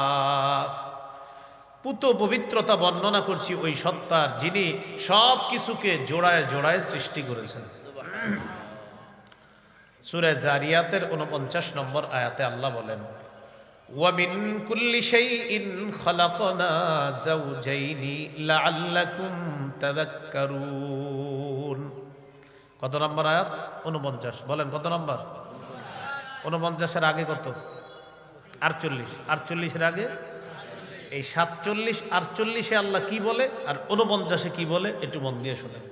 পুত পবিত্রতা বর্ণনা করছি ওই সত্তার, যিনি সব কিছুকে জোড়ায় জোড়ায় সৃষ্টি করেছেন। সূরা জারিয়াতের 49 নম্বর আয়াতে আল্লাহ বলেন ওয়া মিন কুল্লি শাইইন খালাকনা যাওজাইনি লাআল্লাকুম তাযাক্কারুন। কত নম্বর আয়াত? 49। বলেন কত নম্বর? 49 আগে কত? 48। 48 আগে এই 47, 48 আল্লাহ কি বলে আর 49 কি বলে একটু মন দিয়ে শুনেন।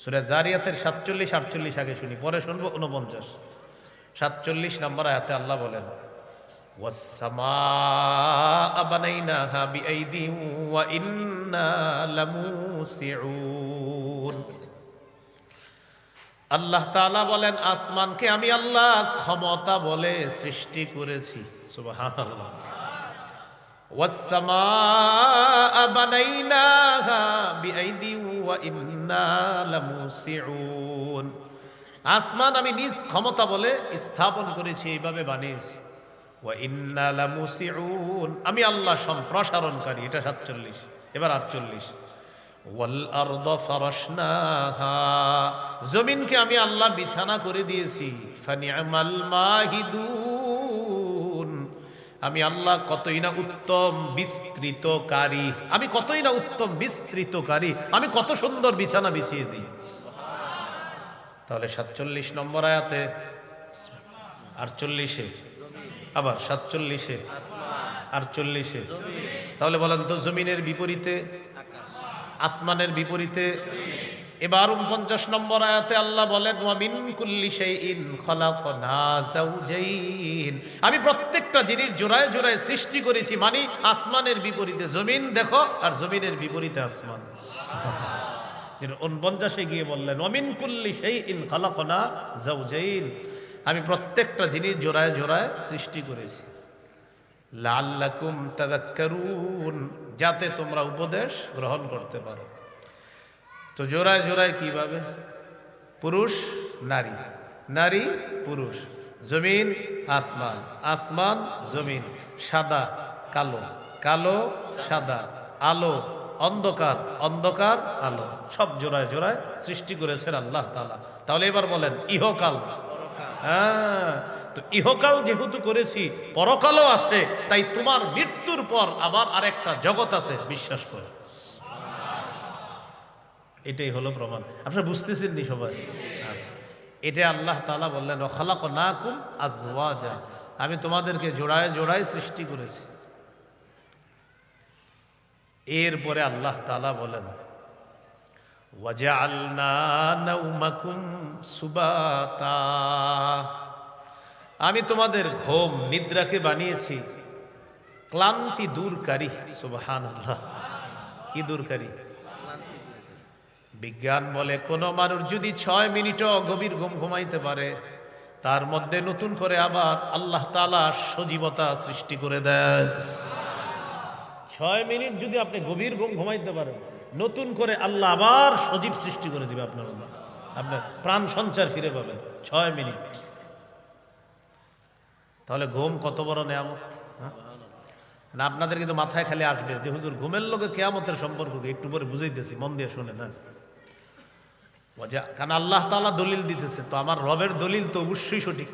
সূরা জারিয়াতের 47, 48 আগে শুনি, পরে শুনবো 49। 47 নম্বর আয়াতে আল্লাহ বলেন ওয়াস সামাআ বানাইনাহা বিআইদিন ওয়া ইন্না লামুসিউন। আল্লাহ তাআলা বলেন আসমানকে আমি আল্লাহ ক্ষমতা বলে সৃষ্টি করেছি। সুবহানাল্লাহ। ওয়াস সামাআ বানাইনাহা বিআইদিন ওয়া ইন্না লামুসিউন, আসমান আমি নিজ ক্ষমতা বলে স্থাপন করেছি, এইভাবে বানিয়েছি। ওয়া ইন্না লামুসিউন, আমি আল্লাহ সম্প্রসারণকারী। এটা 47। এবার 48। ওয়াল আরদা ফারাশনাহা, জমিনকে আমি আল্লাহ বিছানা করে দিয়েছি। ফানি'মাল মাহিদুন, আমি আল্লাহ কতই না উত্তম বিস্তৃতকারী, আমি কতই না উত্তম বিস্তৃতকারী, আমি কত সুন্দর বিছানা বিছিয়ে দিই। তাহলে 47 নম্বর আয়াতে, 48-এ, আবার 47-এ, 48-এ। তাহলে বলেন তো জমিনের বিপরীতে, আসমানের বিপরীতে। এবার 49 নম্বর আয়াতে আল্লাহ বলেন ওয়া মিন কুল্লি শাইইন খালাকনা যাওজাইন, আমি প্রত্যেকটা জিনিস জোড়ায় জোড়ায় সৃষ্টি করেছি, মানে আসমানের বিপরীতে জমিন দেখো আর জমিনের বিপরীতে আসমান। 49-এ গিয়ে বললেন ওয়া মিন কুল্লি শাইইন খালাকনা যাওজাইন, আমি প্রত্যেকটা জিনিস জোড়ায় জোড়ায় সৃষ্টি করেছি। লাআল্লাকুম তাযাক্কারুন, যাতে তোমরা উপদেশ গ্রহণ করতে পারো। তো জোড়ায় জোড়ায় কিভাবে? পুরুষ নারী, নারী পুরুষ, জমিন আসমান, আসমান জমিন, সাদা কালো, কালো সাদা, আলো অন্ধকার, অন্ধকার আলো, সব জোড়ায় জোড়ায় সৃষ্টি করেছেন আল্লাহ তাআলা। তাহলে এবার বলেন ইহকাল, হ্যাঁ, তো ইহকাল যেহেতু করেছি, পরকালও আছে, তাই তোমার মৃত্যুর পর আবার আরেকটা জগৎ আছে, বিশ্বাস করো। এটাই হলো প্রমাণ। আপনারা বুঝতেছেন নি সবাই? আচ্ছা, এটা আল্লাহ তাআলা বললেন ওয়া খালাকনাকুম আজওয়াজা, আমি তোমাদেরকে জোড়ায় জোড়ায় সৃষ্টি করেছি। এরপরে আল্লাহ তাআলা বলেন ওয়াজআলনা নাওমাকুম সুবাতা, আমি তোমাদের ঘুম নিদ্রাকে বানিয়েছি ক্লান্তি দূরকারী। সুবহানাল্লাহ, কি দূরকারী? বিজ্ঞান বলে কোন মানুষ যদি 6 মিনিটও গভীর ঘুম ঘুমাইতে পারে, তার মধ্যে নতুন করে আবার আল্লাহ তাআলা সজীবতা সৃষ্টি করে দেয়। 6 মিনিট যদি আপনি গভীর ঘুম ঘুমাইতে পারেন, নতুন করে আল্লাহ আবার সজীব সৃষ্টি করে দিবে আপনার মধ্যে, আপনার প্রাণ সঞ্চার ফিরে পাবেন 6 মিনিট। তাহলে ঘুম কত বড় নেয়ামত, হ্যাঁ? না আপনাদের কিন্তু মাথায় খালি আসবে যে হুজুর ঘুমের লগে কিয়ামতের সম্পর্ক কি, একটু পরে বুঝাইতেছি, মন দিয়ে শুনে না। কারণ আল্লাহ তাআলা দলিল দিতেছে, তো আমার রবের দলিল তো অবশ্যই সঠিক।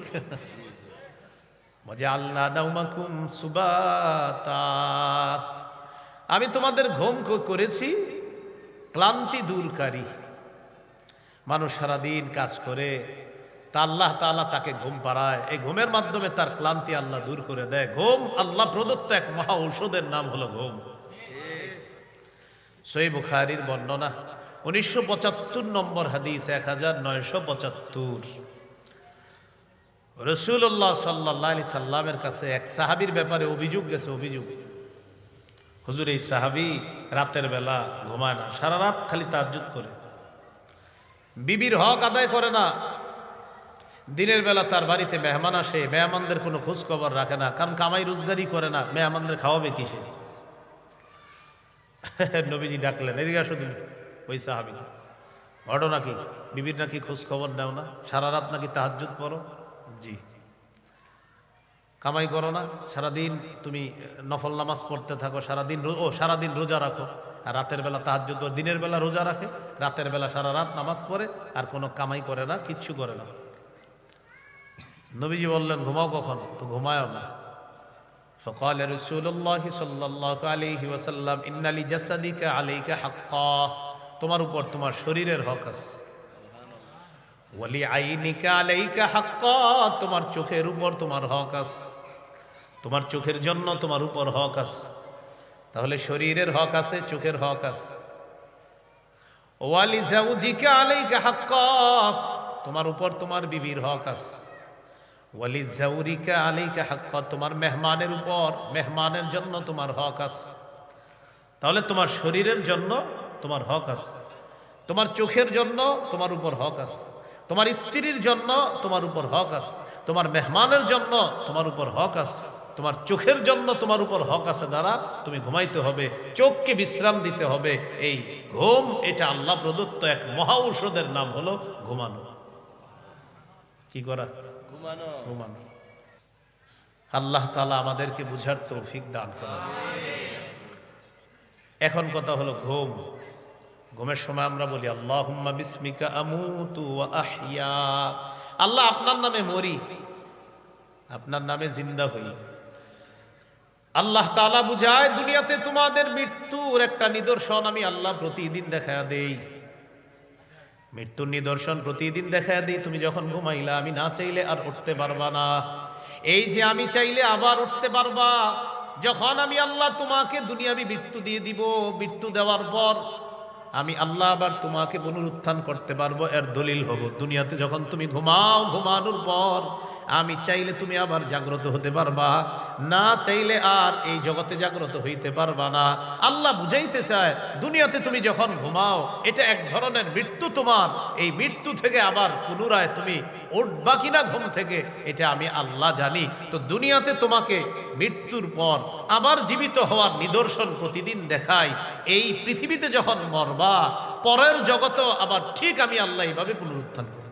ওয়াজআলনা নাওমাকুম সুবাতা, আমি তোমাদের ঘুম করেছি ক্লান্তি দূরকারী। মানুষ সারাদিন কাজ করে, তা আল্লাহ তাআলা তাকে ঘুম পাড়ায়, এই ঘুমের মাধ্যমে তার ক্লান্তি আল্লাহ দূর করে দেয়। ঘুম আল্লাহ প্রদত্ত এক মহা ঔষধের নাম হলো ঘুম। সহিহ বুখারীর বর্ণনা 1975 নম্বর হাদিস, 1975। রাসূলুল্লাহ সাল্লাল্লাহু আলাইহি সাল্লামের কাছে এক সাহাবীর ব্যাপারে অভিযোগ গেছে, অভিযোগ, হুজুর এই সাহাবী রাতের বেলা ঘুমায় না, সারা রাত খালি তাহাজ্জুদ করে, বিবির হক আদায় করে না, দিনের বেলা তার বাড়িতে মেহমান আসে, মেহমানদের কোনো খোঁজ খবর রাখে না, কারণ কামাই রোজগারি করে না, মেহমানদের খাওয়াবে কিসে? নবীজি ডাকলেন, এদিকে আসো তুমি। ওই সাহাবী, ঘটনা কি? বিবির নাকি খোঁজ খবর নাও না, সারা রাত নাকি তাহাজ্জুদ পড়ো। জি। কামাই করো না, সারাদিন তুমি নফল নামাজ পড়তে থাকো, সারাদিন সারাদিন রোজা রাখো, আর রাতের বেলা তাহাজ্জুদ, দিনের বেলা রোজা রাখে, রাতের বেলা সারা রাত নামাজ পড়ে, আর কোনো কামাই করে না, কিচ্ছু করে না। নবীজি বললেন ঘুমাও কখন? তো ঘুমায়ও না। فقال رسول الله صلى الله عليه وسلم إن لجسدك عليك حقا, তোমার উপর তোমার শরীরের হক আছে। ওয়ালি আইনিকা আলাইকা হাক্কা, তোমার চোখের উপর তোমার হক আছে, তোমার চোখের জন্য তোমার উপর হক আছে। তাহলে শরীরের হক আছে, চোখের হক আছে। ওয়ালি জাওজিকা আলাইকা হাক্কা, তোমার উপর তোমার বিবির হক আছে। ওয়ালি জাওরিকা আলাইকা হাক্কা, তোমার মেহমানের উপর, মেহমানের জন্য তোমার হক আছে। তাহলে তোমার শরীরের জন্য তোমার হক আছে, তোমার চোখের জন্য তোমার উপর হক আছে, তোমার স্ত্রীর জন্য তোমার উপর হক আছে, তোমার মেহমানের জন্য তোমার উপর হক আছে, তোমার চোখের জন্য তোমার উপর হক আছে। দ্বারা তুমি ঘুমাইতে হবে, চোখকে বিশ্রাম দিতে হবে। এই ঘুম, এটা আল্লাহ প্রদত্ত এক মহা ঔষধের নাম হলো ঘুমানো। কি করা? ঘুমানো। ঘুমানো। আল্লাহ তাআলা আমাদেরকে বুঝার তৌফিক দান করেন। এখন কথা হলো ঘুম। ঘুমের সময় আমরা বলি আল্লাহুম্মা বিসমিকা আমুতু ওয়া আহইয়া, আল্লাহ আপনার নামে মরি, আপনার নামে জিন্দা হই। আল্লাহ তাআলা বুঝায় দুনিয়াতে তোমাদের মৃত্যুর একটা নিদর্শন আমি আল্লাহ প্রতিদিন দেখায়া দেই। মৃত্যুর নিদর্শন প্রতিদিন দেখায়া দিই। তুমি যখন ঘুমাইলা আমি না চাইলে আর উঠতে পারবা না, এই যে আমি চাইলে আবার উঠতে পারবা। যখন আমি আল্লাহ তোমাকে দুনিয়াবি মৃত্যু দিয়ে দিব, মৃত্যু দেওয়ার পর আমি আল্লাহ আবার তোমাকে পুনরুত্থান করতে পারবো, এর দলিল হব। দুনিয়াতে যখন তুমি ঘুমাও, ঘুমানোর পর আমি চাইলে তুমি আবার জাগ্রত হতে পারবা, না চাইলে আর এই জগতে জাগ্রত হইতে পারবা না। আল্লাহ বুঝাইতে চায় দুনিয়াতে তুমি যখন ঘুমাও এটা এক ধরনের মৃত্যু তোমার, এই মৃত্যু থেকে আবার পুনরায় তুমি উঠবা কিনা ঘুম থেকে এটা আমি আল্লাহ জানি। তো দুনিয়াতে তোমাকে মৃত্যুর পর আবার জীবিত হওয়ার নিদর্শন প্রতিদিন দেখাই। এই পৃথিবীতে যখন মরবা পরের জগতে আবার ঠিক আমি আল্লাহ এইভাবে পুনরুত্থান করি।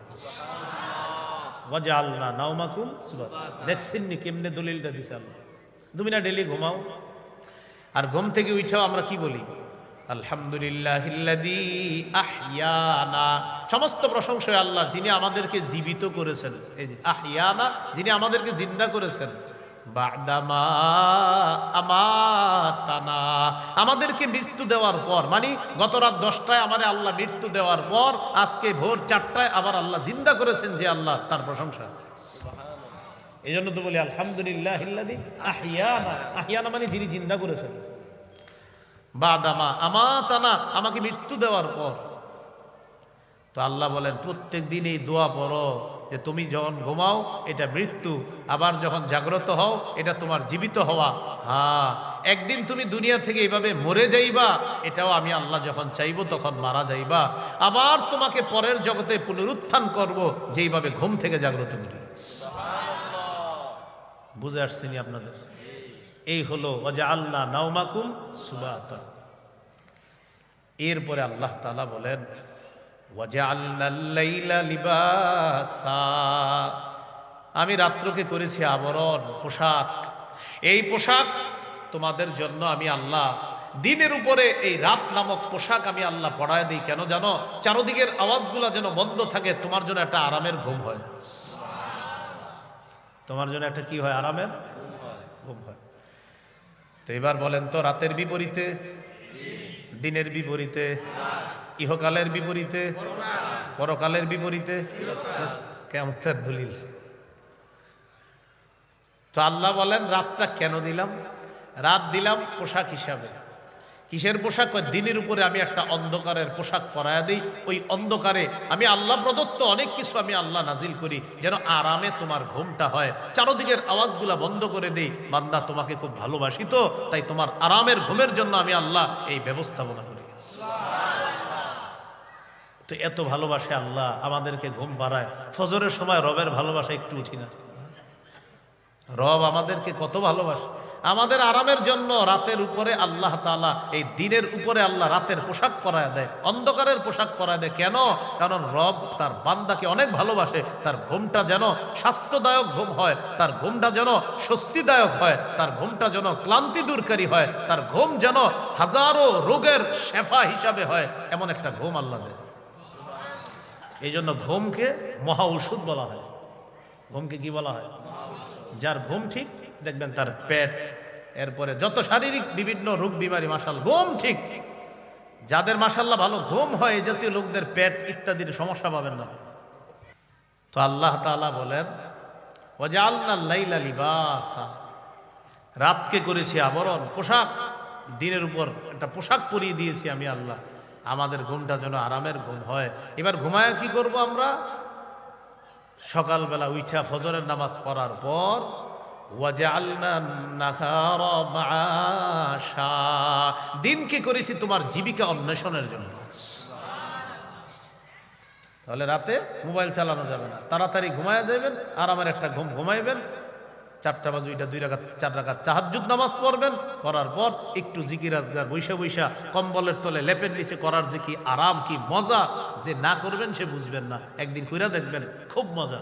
ওয়াজআলনা নাওমাকুম সুবহানাল্লাহ। দেখছেন নি কেমনে দলিলটা দিছে আল্লাহ। তুমি না ডেলি ঘুমাও, আর ঘুম থেকে উঠাও আমরা কি বলি? আলহামদুলিল্লাহিল্লাযী আহইয়ানা। সমস্ত প্রশংসা আল্লাহ যিনি আমাদেরকে জীবিত করেছেন। এই যে আহইয়ানা, যিনি আমাদেরকে জিন্দা করেছেন। বা'দামা আমাতানা, আমাদেরকে মৃত্যু দেওয়ার পর, মানে গত রাত 10টায় আমাদের আল্লাহ মৃত্যু দেওয়ার পর আজকে ভোর 4টায় আবার আল্লাহ জিন্দা করেছেন। যে আল্লাহ, তার প্রশংসা। এই জন্য তো বলি আলহামদুলিল্লাহিল্লাযী আহইয়ানা। আহইয়ানা মানে যিনি জিন্দা করেছেন। বা'দামা আমাতানা, আমাকে মৃত্যু দেওয়ার পর। তো আল্লাহ বলেন প্রত্যেক দিন এই দোয়া পড়ো যে তুমি যখন ঘুমাও এটা মৃত্যু, আবার যখন জাগ্রত হও এটা তোমার জীবিত হওয়া। হ্যাঁ, একদিন তুমি দুনিয়া থেকে এইভাবে মরে যাইবা, এটাও আমি আল্লাহ যখন চাইবো তখন মারা যাইবা। আবার তোমাকে পরের জগতে পুনরুত্থান করব যেইভাবে ঘুম থেকে জাগ্রত করি। বুঝে আসছেনি আপনাদের? এই হলো ওয়াজআলনা নাওমাকুম সুবাতা। এরপরে আল্লাহ তাআলা বলেন ওয়াজআলনাল লাইলা লিবাসা, আমি রাত্রকে করেছি আবরণ, পোশাক। এই পোশাক তোমাদের জন্য আমি আল্লাহ দিনের উপরে এই রাত নামক পোশাক আমি আল্লাহ পরায় দিই। কেন জানো? চারদিকের আওয়াজগুলা যেন বন্ধ থাকে, তোমার জন্য একটা আরামের ঘুম হয়। তোমার জন্য একটা কি হয়? আরামের ঘুম হয়। তো এবার বলেন তো, রাতের বিপরীতে, দিনের বিপরীতে, ইহকালের বিপরীতে, পরকালের বিপরীতে কিয়ামতের দলিল। তো আল্লাহ বলেন রাতটা কেন দিলাম? রাত দিলাম পোশাক হিসাবে। কিসের পোশাক? দিনের উপরে আমি একটা অন্ধকারের পোশাক পরায়া দিই। ওই অন্ধকারে আমি আল্লাহ প্রদত্ত অনেক কিছু আমি আল্লাহ নাজিল করি যেন আরামে তোমার ঘুমটা হয়। চারদিকের আওয়াজগুলা বন্ধ করে দেই। বান্দা তোমাকে খুব ভালোবাসি, তো তাই তোমার আরামের ঘুমের জন্য আমি আল্লাহ এই ব্যবস্থাপনা করি। তো এত ভালোবাসে আল্লাহ, আমাদেরকে ঘুম পাড়ায়। ফজরের সময় রবের ভালোবাসা একটু উঠি না? রব আমাদেরকে কত ভালোবাসে। আমাদের আরামের জন্য রাতের উপরে আল্লাহ তাআলা, এই দিনের উপরে আল্লাহ রাতের পোশাক পরায় দেয়, অন্ধকারের পোশাক পরায় দেয়। কেন? কারণ রব তার বান্দাকে অনেক ভালোবাসে। তার ঘুমটা যেন স্বাস্থ্যদায়ক ঘুম হয়, তার ঘুমটা যেন স্বস্তিদায়ক হয়, তার ঘুমটা যেন ক্লান্তি দূরকারী হয়, তার ঘুম যেন হাজারো রোগের শেফা হিসাবে হয়, এমন একটা ঘুম আল্লাহ দেয়। এই জন্য ঘুমকে মহা ঔষধ বলা হয়। ঘুমকে কি বলা হয়? যার ঘুম ঠিক, দেখবেন তার পেট, এরপরে যত শারীরিক বিভিন্ন রোগ বিমারি, মাশাআল্লাহ ঘুম ঠিক। যাদের মাশাআল্লাহ ভালো ঘুম হয়, এই জাতীয় লোকদের পেট ইত্যাদির সমস্যা পাবেন না। তো আল্লাহ তাআলা বলেন ওয়াজআলনাল লাইলা লিবাসা, রাতকে করেছি আবরণ, পোশাক। দিনের উপর একটা পোশাক পরিয়ে দিয়েছি আমি আল্লাহ, আমাদের ঘুমটা যেন আরামের ঘুম হয়। এবার ঘুমায় কি করব আমরা? সকালবেলা উঠা ফজরের নামাজ পড়ার পর ওয়াজআলনা নাহারা মাআশা, দিনকে করেছি তোমার জীবিকা অন্বেষণের জন্য। তাহলে রাতে মোবাইল চালানো যাবে না, তাড়াতাড়ি ঘুমায়া যাবেন, আরামের একটা ঘুম ঘুমাইবেন। 4টা বাজে ওইটা 2 রাকাত 4 রাকাত তাহাজ্জুদ নামাজ পড়বেন, করার পর একটু জিকির আজগার বৈশা বৈশা কম্বলের তলে লেপের নিচে করার যে কি আরাম, কি মজা, যে না করবেন সে বুঝবেন না। একদিন কইরা দেখবেন খুব মজা।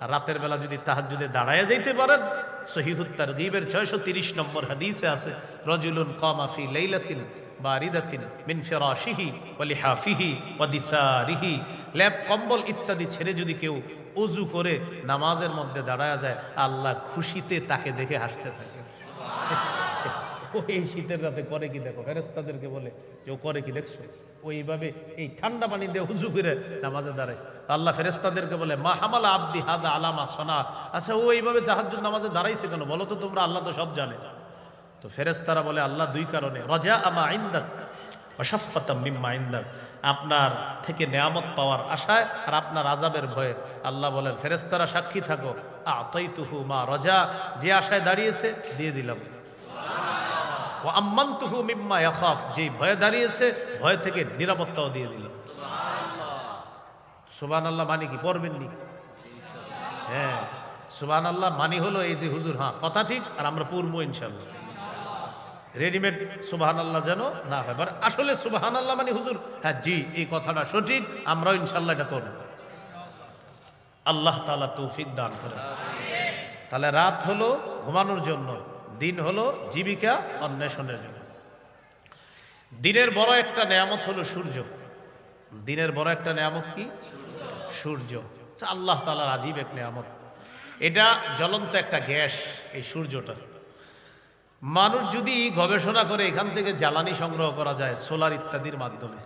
আর রাতের বেলা যদি তাহাজ্জুদে দাঁড়ায়া যাইতে পারেন, সহিহুত তারগীবের 630 নম্বর হাদিসে আছে, রাজুলুন কামা ফি লাইলাতিন বারিদাতিন মিন ফিরাশিহি ওয়া লিহাফিহি ওয়া দিসারিহি, লেপ কম্বল ইত্যাদি ছেড়ে যদি কেউ ওযু করে নামাজের মধ্যে দাঁড়ায়া যায়, আল্লাহ খুশিতে তাকে দেখে হাসতে থাকে। ও এই শীতের রাতে করে কি দেখো, ফেরেশতাদেরকে বলে যে ও করে কি দেখছো, ওইভাবে এই ঠান্ডা পানি দিয়ে হুজু করে নামাজে দাঁড়ায়। আল্লাহ ফেরেশতাদেরকে বলে মা হামালা আব্দি হাদা আলামা সোনা, আচ্ছা ও এইভাবে তাহাজ্জুদ নামাজে দাঁড়াইছে কেন বলো তো তোমরা, আল্লাহ তো সব জানে। তো ফেরেশতারা বলে আল্লাহ দুই কারণে, রাজা আমা ইনদাক ওয়া শাফকাতাম মিম্মা ইনদাক, আপনার থেকে নেয়ামত পাওয়ার আশায় আর আপনার আযাবের ভয়ে। আল্লাহ বলেন ফেরেশতারা সাক্ষী থাকো, আতাইতুহু মা রাজা, যে আশায় দাঁড়িয়েছে দিয়ে দিলাম, ওয়া আম্মানতুহু মিম্মা ইয়াখাফ, যেই ভয়ে দাঁড়িয়েছে ভয় থেকে নিরাপত্তাও দিয়ে দিলাম। সুবহানাল্লাহ মানে কি পড়বেননি? হ্যাঁ সুবহানাল্লাহ মানে হলো এই যে হুজুর হ্যাঁ কথা ঠিক, আর আমরা পড়বো ইনশাআল্লাহ। রেডিমেড সুবহানাল্লাহ যেন না হয়, আসলে সুবহানাল্লাহ মানে হুজুর হ্যাঁ জি এই কথাটা সঠিক, আমরাও ইনশাআল্লাহ এটা করব। আল্লাহ তাআলা তৌফিক দান করেন। তাহলে রাত হলো ঘুমানোর জন্য, দিন হলো জীবিকা অন্বেষণের জন্য। দিনের বড় একটা নেয়ামত হলো সূর্য। দিনের বড় একটা নেয়ামত কি? সূর্য। আল্লাহ তাআলার আজীব এক নেয়ামত। এটা জ্বলন্ত একটা গ্যাস, এই সূর্যটা। মানুষ যদি গবেষণা করে এখান থেকে জ্বালানি সংগ্রহ করা যায় সোলার ইত্যাদির মাধ্যমে,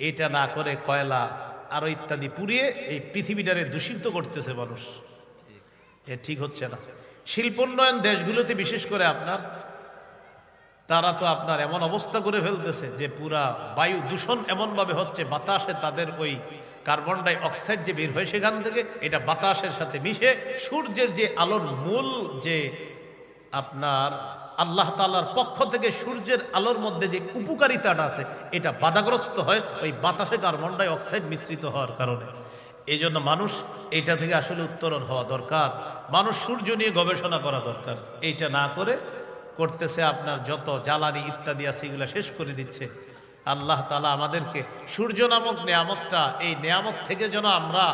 এটা না করে কয়লা আরো ইত্যাদি পুড়িয়ে এই পৃথিবীটারে দূষিত করতেছে মানুষ, এ ঠিক হচ্ছে না। শিল্পোন্নয়ন দেশগুলোতে বিশেষ করে আপনার, তারা তো আপনার এমন অবস্থা করে ফেলতেছে যে পুরা বায়ু দূষণ এমনভাবে হচ্ছে, বাতাসে তাদের ওই কার্বন ডাই অক্সাইড যে বের হয় সেখান থেকে এটা বাতাসের সাথে মিশে সূর্যের যে আলোর মূল যে আপনার আল্লাহ তাআলার পক্ষ থেকে সূর্যের আলোর মধ্যে যে উপকারিতাটা আছে এটা বাধাগ্রস্ত হয় ওই বাতাসে কার্বন ডাই অক্সাইড মিশ্রিত হওয়ার কারণে। এই জন্য মানুষ এইটা থেকে আসলে উত্তরণ হওয়া দরকার, মানুষ সূর্য নিয়ে গবেষণা করা দরকার। এইটা না করে করতেছে আপনার যত জ্বালানি ইত্যাদি আছে এগুলো শেষ করে দিচ্ছে। আল্লাহ তাআলা আমাদেরকে সূর্য নামক নেয়ামতটা, এই নেয়ামত থেকে যেন আমরা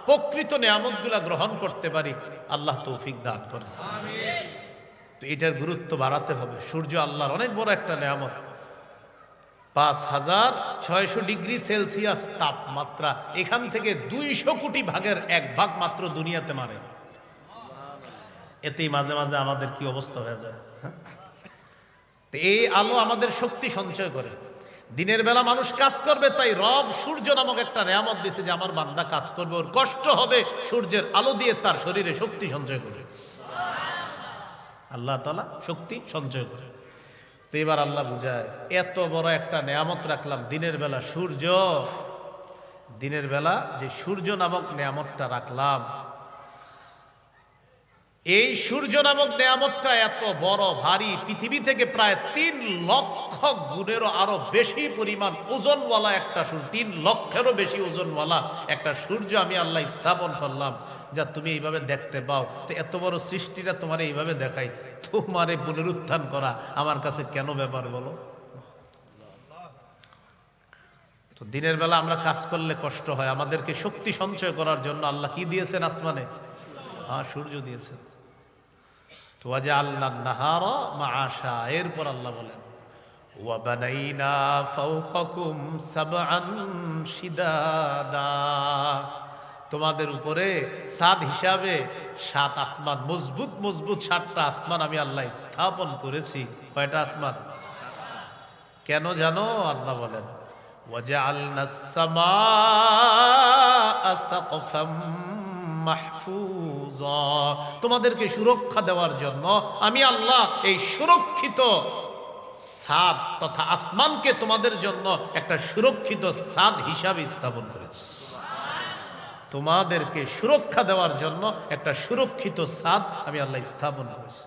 প্রকৃত নেয়ামতগুলা গ্রহণ করতে পারি, আল্লাহ তৌফিক দান করেন। তো এটার গুরুত্ব বাড়াতে হবে। সূর্য আল্লাহর অনেক বড় একটা নেয়ামত। 5600 ডিগ্রি সেলসিয়াস তাপমাত্রা, এখান থেকে 200 কোটি ভাগের 1 ভাগ মাত্র দুনিয়াতে মারে। এতেই মাঝে মাঝে আমাদের কি অবস্থা হয়ে যায়। তো এই আলো আমাদের শক্তি সঞ্চয় করে। দিনের বেলা মানুষ কাজ করবে, তাই রব সূর্য নামক একটা নেয়ামত দিয়েছে যে আমার বান্দা কাজ করবে, ওর কষ্ট হবে, সূর্যের আলো দিয়ে তার শরীরে শক্তি সঞ্চয় করে। আল্লাহ তাআলা শক্তি সঞ্চয় করে। তো এবার আল্লাহ বুঝায় এত বড় একটা নেয়ামত রাখলাম দিনের বেলা সূর্য, দিনের বেলা যে সূর্য নামক নেয়ামতটা রাখলাম, এই সূর্য নামক নেয়ামতটা এত বড় ভারী, পৃথিবী থেকে প্রায় 3 লক্ষ গুণেরও আরো বেশি পরিমাণ ওজনওয়ালা একটা সূর্য, 3 লক্ষেরও বেশি ওজনওয়ালা একটা সূর্য আমি আল্লাহ স্থাপন করলাম, যা তুমি এইভাবে দেখতে পাও। তো এত বড় সৃষ্টিটা তোমার এইভাবে দেখাই, তোমারে পুনরুত্থান করা আমার কাছে কেন ব্যাপার বলো? তো দিনের বেলা আমরা কাজ করলে কষ্ট হয়, আমাদেরকে শক্তি সঞ্চয় করার জন্য আল্লাহ কি দিয়েছেন আসমানে? হ্যাঁ সূর্য দিয়েছেন। তো ওয়াজআলনা নাহারা মাআশা, এরপর আল্লাহ বলেন ওয়া বানাইনা ফাওকাকুম সাবআন শিদাদা, তোমাদের উপরে ছাদ হিসাবে 7 আসমান, মজবুত মজবুত 7টা আসমান আমি আল্লাহ স্থাপন করেছি। কয়টা আসমান? কেন জানো? আল্লাহ বলেন ওয়াজআলনাস সামাআ সাকফাম মাহফুজা, তোমাদেরকে সুরক্ষা দেওয়ার জন্য আমি আল্লাহ এই সুরক্ষিত ছাদ তথা আসমানকে তোমাদের জন্য একটা সুরক্ষিত ছাদ হিসাবে স্থাপন করেছি। তোমাদেরকে সুরক্ষা দেওয়ার জন্য একটা সুরক্ষিত ছাদ আমি আল্লাহ স্থাপন করেছি।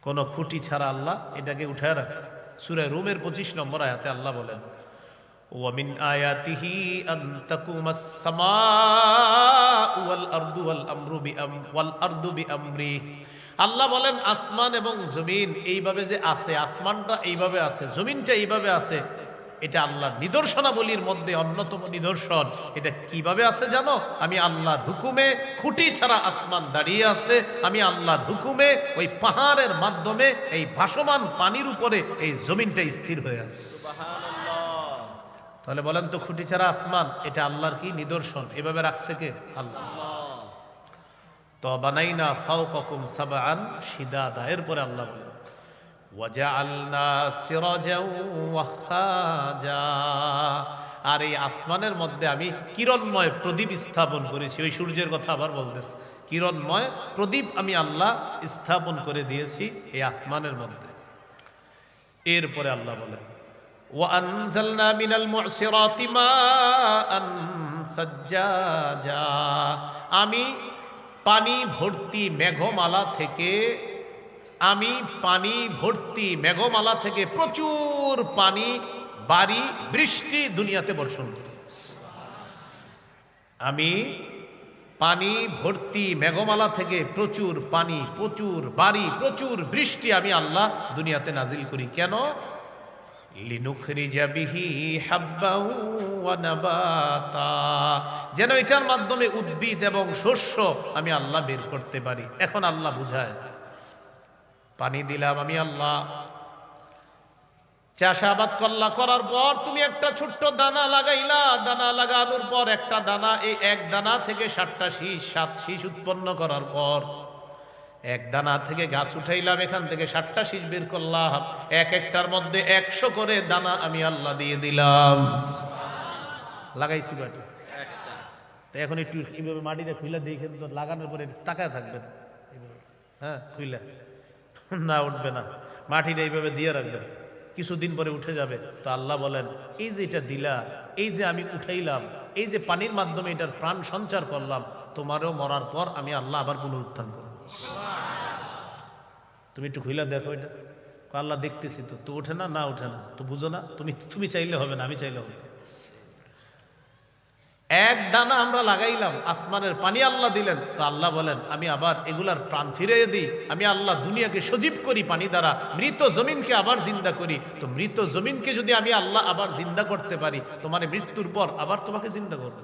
কোন খুঁটি ছাড়া আল্লাহ এটাকে উঠায় রাখছে। সূরা রুমের 25 নম্বর আয়াতে আল্লাহ বলেন وَمِنْ آيَاتِهِ أَنْ تَقُومَ السَّمَاءُ وَالْأَرْضُ بِأَمْرِهِ, আল্লাহ বলেন আসমান এবং জমিন এইভাবে যে আছে, আসমানটা এইভাবে আছে, জমিনটা এইভাবে আছে, এটা আল্লাহর নিদর্শনাবলীর মধ্যে অন্যতম নিদর্শন। এটা কিভাবে আছে জানো? আমি আল্লাহর হুকুমে, খুঁটি ছাড়া আসমান দাঁড়িয়ে আছে, আমি আল্লাহর হুকুমে ওই পাহাড়ের মাধ্যমে এই ভাসমান পানির উপরে এই জমিনটা স্থির হয়ে আছে। তাহলে বলেন তো খুঁটি ছাড়া আসমান, এটা আল্লাহর কি নিদর্শন? এভাবে রাখছে কে? আল্লাহ। তো বানাইনা ফাওকাকুম সাবআন শিদাদা, এরপরে আল্লাহ বলেন ওয়াজআলনা সিরাজাও ওয়াহাজা, আর এই আসমানের মধ্যে আমি কিরণময় প্রদীপ স্থাপন করেছি। ওই সূর্যের কথা আবার বলতেছে, কিরণময় প্রদীপ আমি আল্লাহ স্থাপন করে দিয়েছি এই আসমানের মধ্যে। এরপরে আল্লাহ বলেন ওয়াআনজালনা মিনাল মুসিরাতি মাআন সাজ্জাজা, আমি পানি ভর্তি মেঘমালা থেকে, আমি পানি ভর্তি মেঘমালা থেকে প্রচুর পানি বাড়ি বৃষ্টি দুনিয়াতে বর্ষণ করি। আমি পানি ভর্তি মেঘমালা থেকে প্রচুর পানি, প্রচুর বাড়ি, প্রচুর বৃষ্টি আমি আল্লাহ দুনিয়াতে নাজিল করি। কেন? লিনুখরিজা বিহি হাব্বাও ওয়া নাবাতা, যেন এটার মাধ্যমে উদ্ভিদ এবং শস্য আমি আল্লাহ বের করতে পারি। এখন আল্লাহ বুঝায়, পানি দিলাম আমি আল্লাহ, চাষাবাদ করলা, করার পর তুমি একটা ছোট্ট দানা লাগাইলা, দানা লাগানোর পর একটা দানা, এই এক দানা থেকে 7টা শীষ, 7 শীষ উৎপন্ন করার পর এক দানা থেকে গাছ উঠাইলাম, এখান থেকে 7টা শীষ বের করলাম, এক একটার মধ্যে 100 করে দানা আমি আল্লাহ দিয়ে দিলাম। লাগাইছি বাটি, একটা তো এখন একটু এইভাবে মাটিটা খুইলা দেখে তো লাগানোর পরে তাকায় থাকবেন, হ্যাঁ খুইলা না উঠবে না, মাটিটা এইভাবে দিয়ে রাখবেন, কিছুদিন পরে উঠে যাবে। তো আল্লাহ বলেন, এই যে এটা দিলা, এই যে আমি উঠাইলাম, এই যে পানির মাধ্যমে এটার প্রাণ সঞ্চার করলাম, তোমারও মরার পর আমি আল্লাহ আবার পুনরুত্থান করব। তুমি একটু খুইলা দেখো এটা। আল্লাহ দেখতেছি তো, তো ওঠে না, না ওঠে না, তো বুঝো না, তুমি চাইলে হবে না, আমি চাইলে হবে। এক দানা আমরা লাগাইলাম, আসমানের পানি আল্লাহ দিলেন, তো আল্লাহ বলেন আমি আবার এগুলার প্রাণ ফিরিয়ে দিই, আমি আল্লাহ দুনিয়াকে সজীব করি পানি দ্বারা, মৃত জমিনকে আবার জিন্দা করি। তো মৃত জমিনকে যদি আমি আল্লাহ আবার জিন্দা করতে পারি, তোমার মৃত্যুর পর আবার তোমাকে জিন্দা করবে।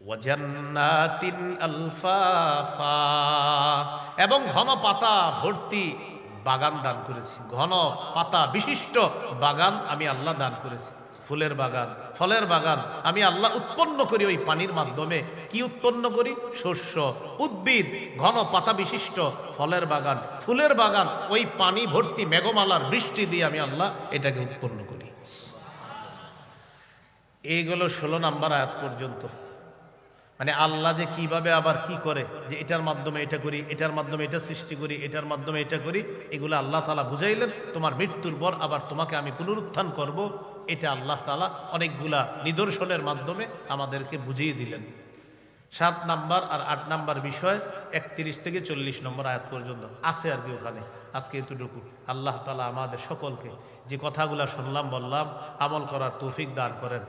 ওয়াজান্নাতিন আলফাফা, এবং ঘন পাতা ভর্তি বাগান দান করেছি, ঘন পাতা বিশিষ্ট বাগান আমি আল্লাহ দান করেছি। ফুলের বাগান, ফলের বাগান আমি আল্লাহ উৎপন্ন করি ওই পানির মাধ্যমে। কি উৎপন্ন করি? শস্য, উদ্ভিদ, ঘন পাতা বিশিষ্ট ফলের বাগান, ফুলের বাগান, ওই পানি ভর্তি মেঘমালার বৃষ্টি দিয়ে আমি আল্লাহ এটাকে উৎপন্ন করি। এইগুলো 16 নম্বর আয়াত পর্যন্ত। মানে আল্লাহ যে কিভাবে আবার কি করে, যে এটার মাধ্যমে এটা করি, এটার মাধ্যমে এটা সৃষ্টি করি, এটার মাধ্যমে এটা করি, এগুলো আল্লাহ তাআলা বুঝাইলেন। তোমার মৃত্যুর পর আবার তোমাকে আমি পুনরুত্থান করব, এটা আল্লাহ তাআলা অনেকগুলা নিদর্শনের মাধ্যমে আমাদেরকে বুঝিয়ে দিলেন। 7 নাম্বার আর 8 নাম্বার বিষয় 31 থেকে 40 নম্বর আয়াত পর্যন্ত আছে আর কি ওখানে। আজকে এতটুকু। আল্লাহ তাআলা আমাদের সকলকে যে কথাগুলা শুনলাম বললাম আমল করার তৌফিক দান করেন।